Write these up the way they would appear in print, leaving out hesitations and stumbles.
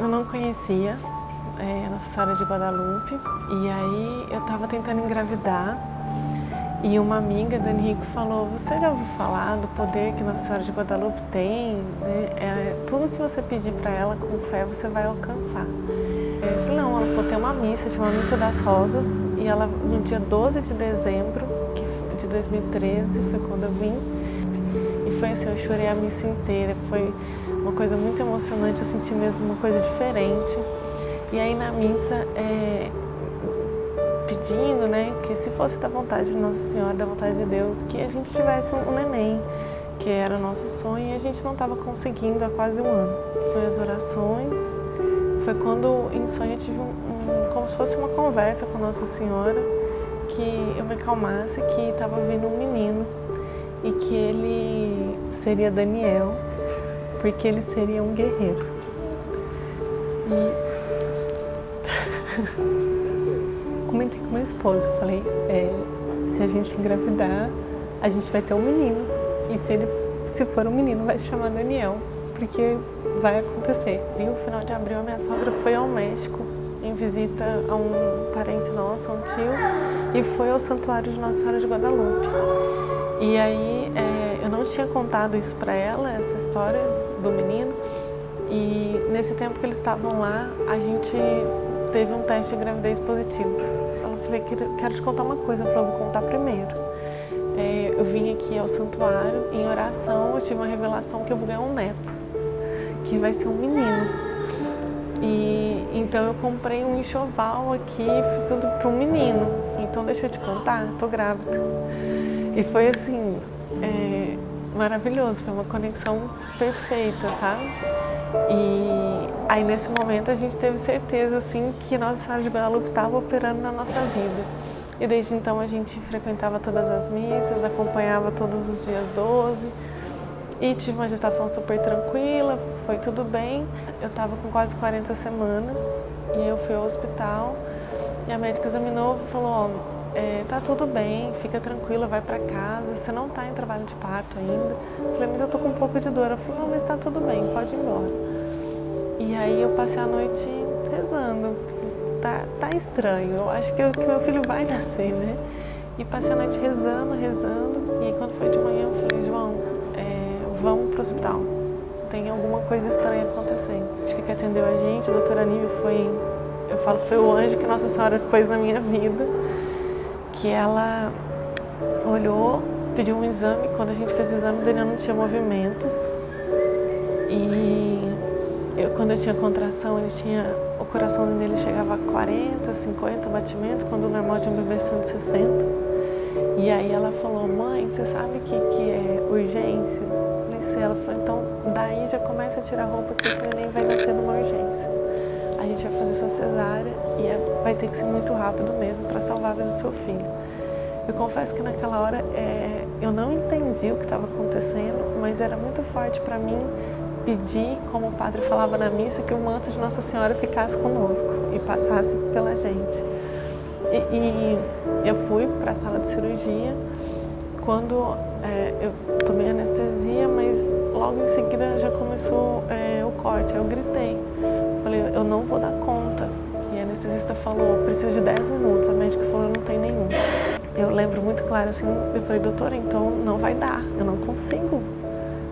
Eu não conhecia Nossa Senhora de Guadalupe, e aí eu estava tentando engravidar e uma amiga do Henrico falou: você já ouviu falar do poder que Nossa Senhora de Guadalupe tem? Né? Tudo que você pedir para ela com fé você vai alcançar. Eu falei: não, ela falou: tem uma missa, chama Missa das Rosas, e ela no dia 12 de dezembro de 2013 foi quando eu vim, e foi assim, eu chorei a missa inteira, foi uma coisa muito emocionante, eu senti mesmo uma coisa diferente. E aí na missa, pedindo, né, que se fosse da vontade de Nossa Senhora, da vontade de Deus, que a gente tivesse um neném, que era o nosso sonho, e a gente não estava conseguindo há quase um ano. Foi as orações, foi quando em sonho eu tive como se fosse uma conversa com Nossa Senhora, que eu me acalmasse, que estava vindo um menino e que ele seria Daniel, porque ele seria um guerreiro. E comentei com meu esposo, falei: se a gente engravidar, a gente vai ter um menino. E se for um menino, vai se chamar Daniel, porque vai acontecer. E no final de abril, a minha sogra foi ao México em visita a um parente nosso, a um tio, e foi ao Santuário de Nossa Senhora de Guadalupe. E aí eu não tinha contado isso para ela, essa história do menino, e nesse tempo que eles estavam lá, a gente teve um teste de gravidez positivo. Ela falou: quero te contar uma coisa. Eu falei: vou contar primeiro. Eu vim aqui ao santuário, em oração, eu tive uma revelação que eu vou ganhar um neto, que vai ser um menino. E então eu comprei um enxoval aqui, fiz tudo para um menino. Então deixa eu te contar, tô grávida. E foi assim, maravilhoso, foi uma conexão perfeita, sabe? E aí nesse momento a gente teve certeza assim que Nossa Senhora de Guadalupe estava operando na nossa vida. E desde então a gente frequentava todas as missas, acompanhava todos os dias 12 e tive uma gestação super tranquila, foi tudo bem. Eu estava com quase 40 semanas e eu fui ao hospital e a médica examinou e falou: tá tudo bem, fica tranquila, vai para casa, você não está em trabalho de parto ainda. Eu falei: mas eu tô com um pouco de dor. Ela falou: não, mas está tudo bem, pode ir embora. E aí eu passei a noite rezando. Tá estranho, eu acho que meu filho vai nascer, né? E passei a noite rezando, e aí quando foi de manhã eu falei: João, vamos pro hospital, tem alguma coisa estranha acontecendo. Acho que quem atendeu a gente, a doutora Nívia, eu falo que foi o anjo que Nossa Senhora pôs na minha vida, que ela olhou, pediu um exame. Quando a gente fez o exame, o Daniel não tinha movimentos, e quando eu tinha contração, o coraçãozinho dele chegava a 40, 50 batimentos, quando o normal de um bebê é 160. E aí ela falou: mãe, você sabe o que é urgência? Eu disse. Ela falou: então daí já começa a tirar a roupa, que esse neném vai nascer numa urgência. A gente vai fazer sua cesárea e vai ter que ser muito rápido mesmo para salvar a vida do seu filho. Eu confesso que naquela hora eu não entendi o que estava acontecendo, mas era muito forte para mim pedir, como o padre falava na missa, que o manto de Nossa Senhora ficasse conosco e passasse pela gente. E eu fui para a sala de cirurgia. Quando eu tomei anestesia, mas logo em seguida já começou o corte. Eu gritei, falei: eu não vou dar conta. E a anestesista falou: preciso de 10 minutos. A médica falou: não tem nenhum. Eu lembro muito claro assim, eu falei: doutora, então não vai dar, eu não consigo,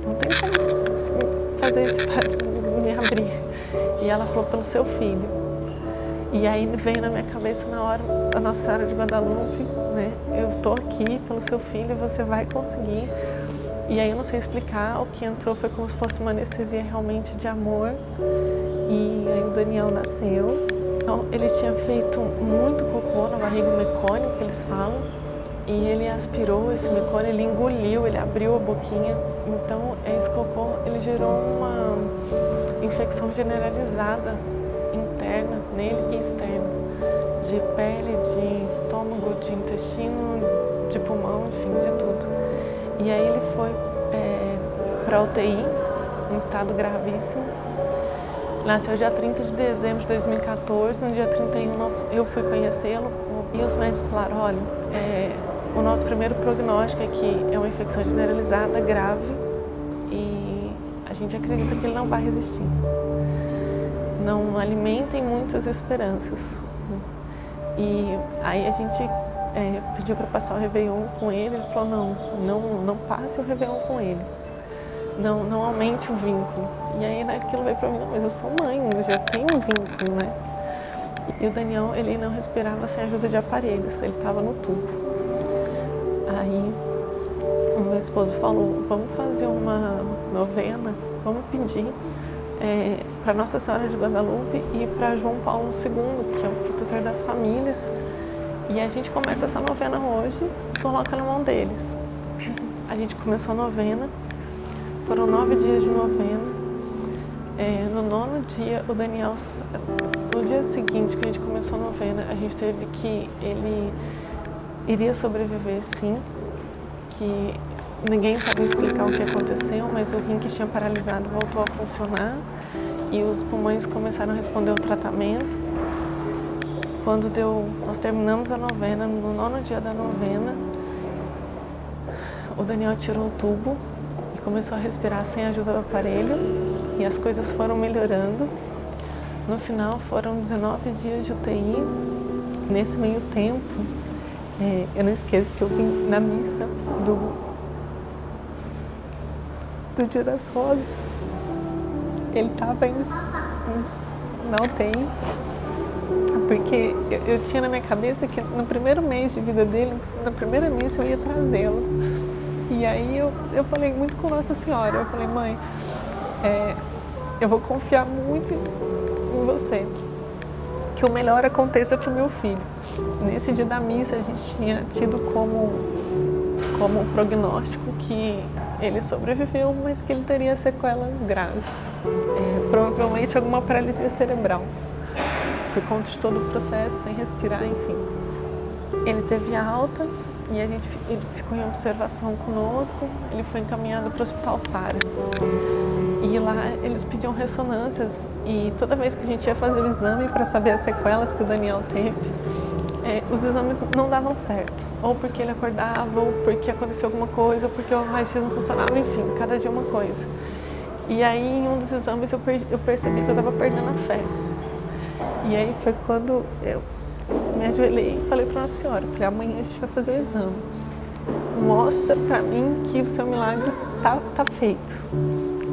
não tem como fazer esse padre me abrir? E ela falou, pelo seu filho. E aí veio na minha cabeça na hora a Nossa Senhora de Guadalupe, né? Eu estou aqui pelo seu filho, você vai conseguir. E aí eu não sei explicar, o que entrou foi como se fosse uma anestesia realmente de amor. E aí o Daniel nasceu. Então, ele tinha feito muito cocô na barriga mecônica, que eles falam. E ele aspirou esse mecônio, ele engoliu, ele abriu a boquinha. Então, esse cocô, ele gerou uma infecção generalizada, interna nele e externa. De pele, de estômago, de intestino, de pulmão, enfim, de tudo. E aí ele foi para a UTI, em estado gravíssimo. Nasceu dia 30 de dezembro de 2014, no dia 31 eu fui conhecê-lo e os médicos falaram, olha, o nosso primeiro prognóstico é que é uma infecção generalizada, grave, e a gente acredita que ele não vai resistir. Não alimentem muitas esperanças. E aí a gente pediu para passar o Réveillon com ele, ele falou, não passe o Réveillon com ele. Não aumente o vínculo. E aí aquilo veio para mim, mas eu sou mãe, eu já tenho um vínculo, né? E o Daniel, ele não respirava sem ajuda de aparelhos, ele estava no tubo. Aí o meu esposo falou, vamos fazer uma novena, vamos pedir para Nossa Senhora de Guadalupe e para João Paulo II, que é o protetor das famílias. E a gente começa essa novena hoje e coloca na mão deles. A gente começou a novena. Foram 9 dias de novena. No 9º dia, o Daniel, no dia seguinte que a gente começou a novena, a gente teve que ele iria sobreviver, sim, que ninguém sabia explicar o que aconteceu, mas o rim que tinha paralisado voltou a funcionar e os pulmões começaram a responder ao tratamento. Quando nós terminamos a novena, no 9º dia da novena, o Daniel tirou o tubo e começou a respirar sem a ajuda do aparelho e as coisas foram melhorando. No final foram 19 dias de UTI. Nesse meio tempo, eu não esqueço que eu vim na missa do Dia das Rosas. Ele estava na UTI, porque eu tinha na minha cabeça que no primeiro mês de vida dele, na primeira missa eu ia trazê-lo. E aí eu falei muito com Nossa Senhora, eu falei, mãe, eu vou confiar muito em você, que o melhor aconteça para o meu filho. Nesse dia da missa a gente tinha tido como prognóstico que ele sobreviveu, mas que ele teria sequelas graves, provavelmente alguma paralisia cerebral, por conta de todo o processo, sem respirar, enfim. Ele teve alta e ele ficou em observação conosco, ele foi encaminhado para o Hospital Sara. E lá eles pediam ressonâncias e toda vez que a gente ia fazer o exame para saber as sequelas que o Daniel teve, os exames não davam certo. Ou porque ele acordava, ou porque aconteceu alguma coisa, ou porque o raio-x não funcionava, enfim, cada dia uma coisa. E aí em um dos exames eu percebi que eu estava perdendo a fé. E aí foi quando eu me ajoelhei e falei para Nossa Senhora, falei, amanhã a gente vai fazer o exame. Mostra para mim que o seu milagre tá feito.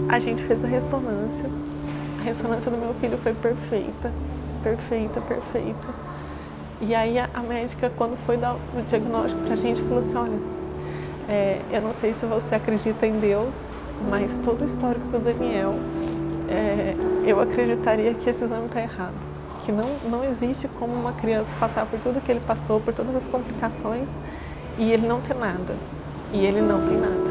A gente fez a ressonância do meu filho foi perfeita, perfeita, perfeita. E aí a médica, quando foi dar o diagnóstico pra gente, falou assim, olha, eu não sei se você acredita em Deus, mas todo o histórico do Daniel, eu acreditaria que esse exame está errado. Que não existe como uma criança passar por tudo que ele passou, por todas as complicações, e ele não ter nada. E ele não tem nada.